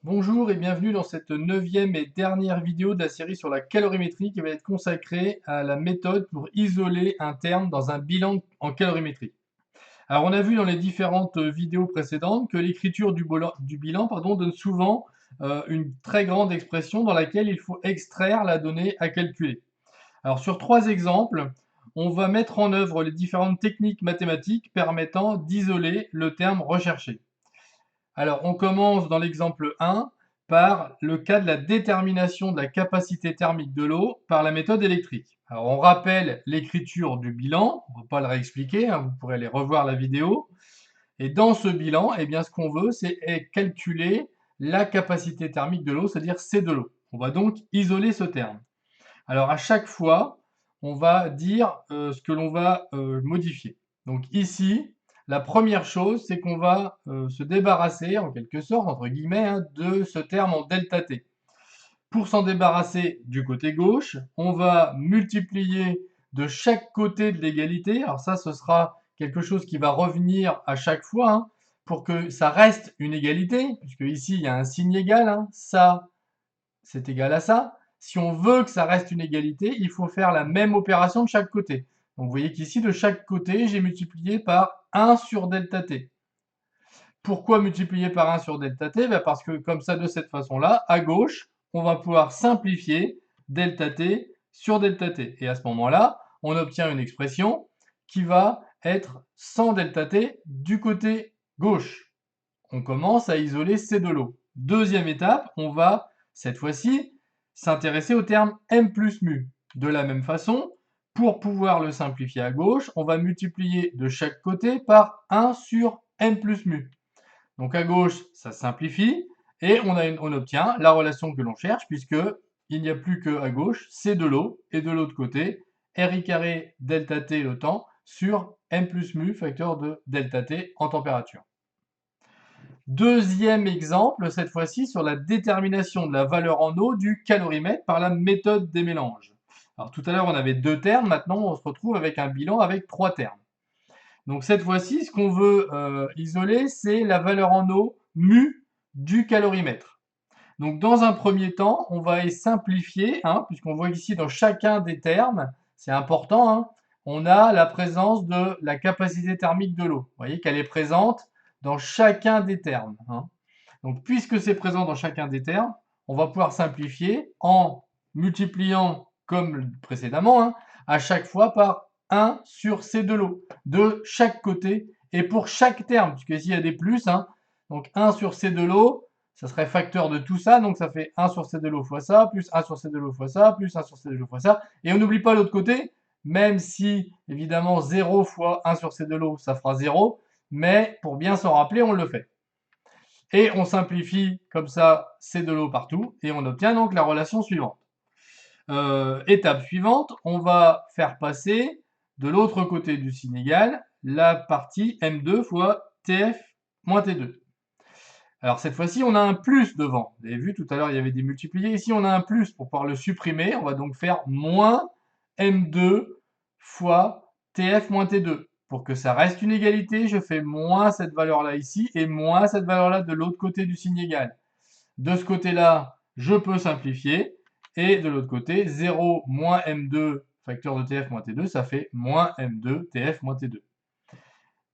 Bonjour et bienvenue dans cette neuvième et dernière vidéo de la série sur la calorimétrie qui va être consacrée à la méthode pour isoler un terme dans un bilan en calorimétrie. Alors on a vu dans les différentes vidéos précédentes que l'écriture du bilan donne souvent une très grande expression dans laquelle il faut extraire la donnée à calculer. Alors sur trois exemples, on va mettre en œuvre les différentes techniques mathématiques permettant d'isoler le terme recherché. Alors, on commence dans l'exemple 1 par le cas de la détermination de la capacité thermique de l'eau par la méthode électrique. Alors, on rappelle l'écriture du bilan, on ne va pas le réexpliquer, hein, vous pourrez aller revoir la vidéo. Et dans ce bilan, eh bien, ce qu'on veut, c'est calculer la capacité thermique de l'eau, c'est-à-dire C de l'eau. On va donc isoler ce terme. Alors, à chaque fois, on va dire ce que l'on va modifier. Donc ici, la première chose, c'est qu'on va se débarrasser, en quelque sorte, entre guillemets, hein, de ce terme en delta T. Pour s'en débarrasser du côté gauche, on va multiplier de chaque côté de l'égalité. Alors ça, ce sera quelque chose qui va revenir à chaque fois, hein, pour que ça reste une égalité, puisque ici, il y a un signe égal, hein, ça, c'est égal à ça. Si on veut que ça reste une égalité, il faut faire la même opération de chaque côté. Donc vous voyez qu'ici, de chaque côté, j'ai multiplié par 1 sur delta t. Pourquoi multiplier par 1 sur delta t? Parce que comme ça, de cette façon-là, à gauche, on va pouvoir simplifier delta t sur delta t. Et à ce moment-là, on obtient une expression qui va être sans delta t du côté gauche. On commence à isoler C de l'eau. Deuxième étape, on va, cette fois-ci, s'intéresser au terme M plus mu. De la même façon, pour pouvoir le simplifier à gauche, on va multiplier de chaque côté par 1 sur M plus mu. Donc à gauche, ça simplifie, et on obtient la relation que l'on cherche, puisque il n'y a plus qu'à gauche, C de l'eau, et de l'autre côté, RI carré delta T le temps sur M plus mu, facteur de delta T en température. Deuxième exemple, cette fois-ci sur la détermination de la valeur en eau du calorimètre par la méthode des mélanges. Alors tout à l'heure, on avait deux termes, maintenant on se retrouve avec un bilan avec trois termes. Donc cette fois-ci, ce qu'on veut isoler, c'est la valeur en eau mu du calorimètre. Donc dans un premier temps, on va simplifier, hein, puisqu'on voit ici dans chacun des termes, c'est important, hein, on a la présence de la capacité thermique de l'eau. Vous voyez qu'elle est présente dans chacun des termes, hein. Donc puisque c'est présent dans chacun des termes, on va pouvoir simplifier en multipliant, comme précédemment, hein, à chaque fois par 1 sur C de l'eau, de chaque côté, et pour chaque terme, puisque ici il y a des plus, hein, donc 1 sur C de l'eau, ça serait facteur de tout ça, donc ça fait 1 sur C de l'eau fois ça, plus 1 sur C de l'eau fois ça, plus 1 sur C de l'eau fois ça, et on n'oublie pas l'autre côté, même si, évidemment, 0 fois 1 sur C de l'eau, ça fera 0, mais pour bien s'en rappeler, on le fait. Et on simplifie comme ça C de l'eau partout, et on obtient donc la relation suivante. Étape suivante, on va faire passer de l'autre côté du signe égal la partie M2 fois TF moins T2. Alors cette fois-ci, on a un plus devant. Vous avez vu, tout à l'heure, il y avait des multipliés. Ici, on a un plus pour pouvoir le supprimer. On va donc faire moins M2 fois TF moins T2. Pour que ça reste une égalité, je fais moins cette valeur-là ici et moins cette valeur-là de l'autre côté du signe égal. De ce côté-là, je peux simplifier. Et de l'autre côté, 0 moins M2 facteur de TF moins T2, ça fait moins M2 TF moins T2.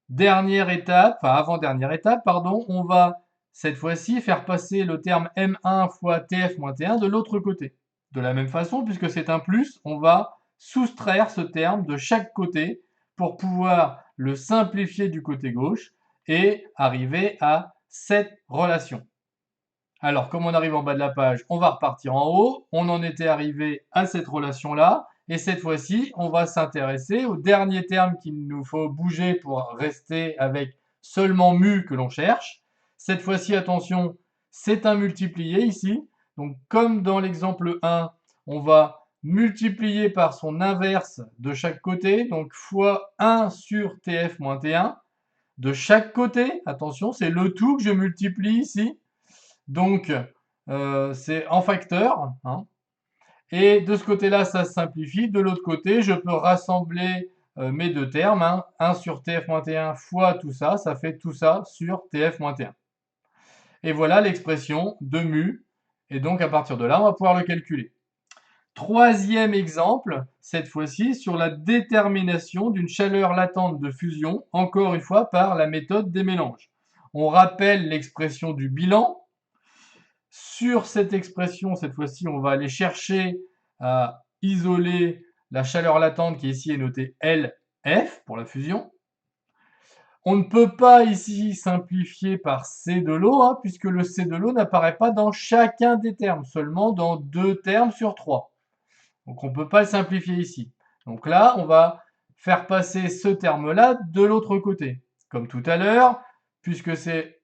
Dernière étape, enfin avant-dernière étape, pardon, on va cette fois-ci faire passer le terme M1 fois TF moins T1 de l'autre côté. De la même façon, puisque c'est un plus, on va soustraire ce terme de chaque côté pour pouvoir le simplifier du côté gauche et arriver à cette relation. Alors, comme on arrive en bas de la page, on va repartir en haut. On en était arrivé à cette relation-là. Et cette fois-ci, on va s'intéresser au dernier terme qu'il nous faut bouger pour rester avec seulement mu que l'on cherche. Cette fois-ci, attention, c'est un multiplié ici. Donc, comme dans l'exemple 1, on va multiplier par son inverse de chaque côté, donc fois 1 sur TF moins T1. De chaque côté, attention, c'est le tout que je multiplie ici. Donc, c'est en facteur, hein. Et de ce côté-là, ça se simplifie. De l'autre côté, je peux rassembler mes deux termes, hein. 1 sur TF-T1 fois tout ça fait tout ça sur TF-T1. Et voilà l'expression de mu. Et donc, à partir de là, on va pouvoir le calculer. Troisième exemple, cette fois-ci, sur la détermination d'une chaleur latente de fusion, encore une fois par la méthode des mélanges. On rappelle l'expression du bilan. Sur cette expression, cette fois-ci, on va aller chercher à isoler la chaleur latente qui ici est notée LF pour la fusion. On ne peut pas ici simplifier par C de l'eau, hein, puisque le C de l'eau n'apparaît pas dans chacun des termes, seulement dans 2 termes sur 3. Donc on ne peut pas le simplifier ici. Donc là, on va faire passer ce terme-là de l'autre côté. Comme tout à l'heure, puisque c'est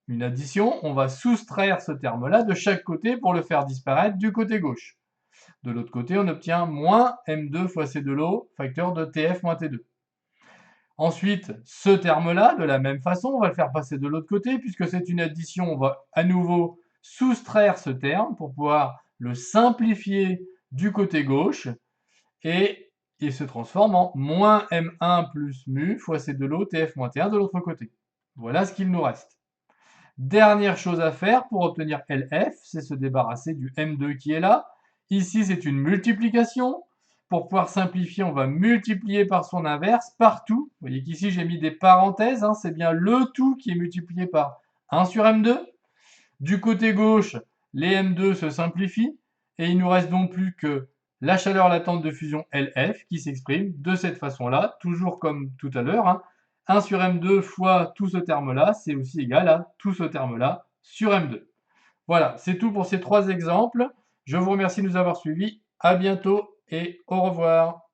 une addition, on va soustraire ce terme-là de chaque côté pour le faire disparaître du côté gauche. De l'autre côté, on obtient moins M2 fois C de l'eau, facteur de TF moins T2. Ensuite, ce terme-là, de la même façon, on va le faire passer de l'autre côté, puisque c'est une addition, on va à nouveau soustraire ce terme pour pouvoir le simplifier du côté gauche, et il se transforme en moins M1 plus mu fois C de l'eau TF moins T1 de l'autre côté. Voilà ce qu'il nous reste. Dernière chose à faire pour obtenir LF, c'est se débarrasser du M2 qui est là. Ici, c'est une multiplication. Pour pouvoir simplifier, on va multiplier par son inverse partout. Vous voyez qu'ici, j'ai mis des parenthèses. Hein, c'est bien le tout qui est multiplié par 1 sur M2. Du côté gauche, les M2 se simplifient. Et il nous reste donc plus que la chaleur latente de fusion LF qui s'exprime de cette façon-là, toujours comme tout à l'heure. Hein. 1 sur M2 fois tout ce terme-là, c'est aussi égal à tout ce terme-là sur M2. Voilà, c'est tout pour ces 3 exemples. Je vous remercie de nous avoir suivis. À bientôt et au revoir.